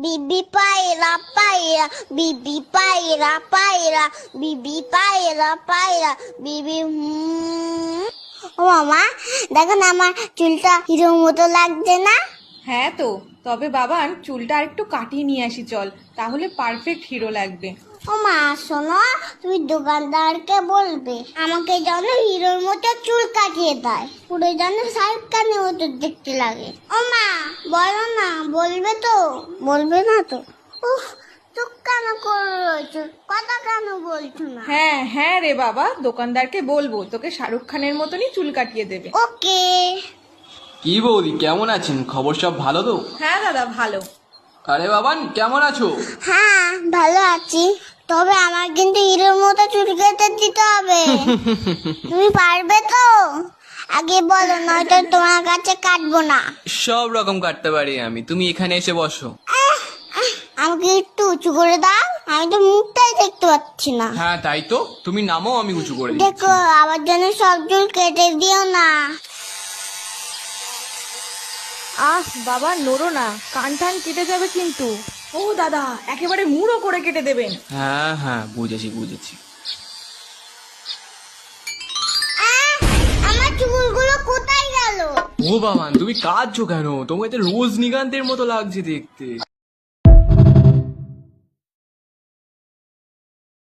বিবি পায়রা পায়রা, বিবি পায়রা পায়রা, বিবি পায়রা পায়রা, বিবি ও মামা, দেখো না আমার চুলটা হিরোর মতো লাগছে না? হ্যাঁ তো, তবে বাবান চুলটা আরেকটু কাটিয়ে নিয়ে আসি চল, তাহলে পারফেক্ট হিরো লাগবে। ও মা শোনো, তুমি দোকানদারকে বলবে আমাকে যেন হিরোর মতো চুল কাটিয়ে দেয়, পুরো যেন শাহরুখ খানের মতো দেখতে লাগে। ও মা বলো না, বলবে তো? বলবে না তো? উফ, চুপ কেন করে রয়েছো, কথা কেন বলছো না? হ্যাঁ হ্যাঁ রে বাবা, দোকানদারকে বলবো তোকে শাহরুখ খানের মতনই চুল কাটিয়ে দেবে। ওকে। কি বৌদি, কেমন আছেন? খবর সব ভালো তো? হ্যাঁ দাদা ভালো। আরে বাবান, কেমন আছো? হ্যাঁ ভালো আছি, তবে আমার কিন্তু হিরোর মতো চুল কেটে দিতে হবে। তুমি পারবে তো? আগে বলো, নয়তো তোমার কাছে কাটবো না। সব রকম কাটতে পারি আমি, তুমি এখানে এসে বসো। আমাকে একটু উঁচু করে দাও, আমি তো মুখটাই দেখতে পাচ্ছি না। হ্যাঁ তাই তো, তুমি নামো, আমি উঁচু করে দিচ্ছি। দেখো আমার জন্য সব চুল কেটে দিও না। আহ বাবা নড়ো না, কান টান কেটে যাবে কিন্তু। ও দাদা, একেবারে মুড়ো করে কেটে দেবেন। হ্যাঁ হ্যাঁ, বুঝেছি বুঝেছি। আহ, আমার চুলগুলো কোথায় গেল? ও বাবান, তুমি কাঁদছো কেন? তোমাকে তো রোজনীকান্তের মতো লাগছে দেখতে।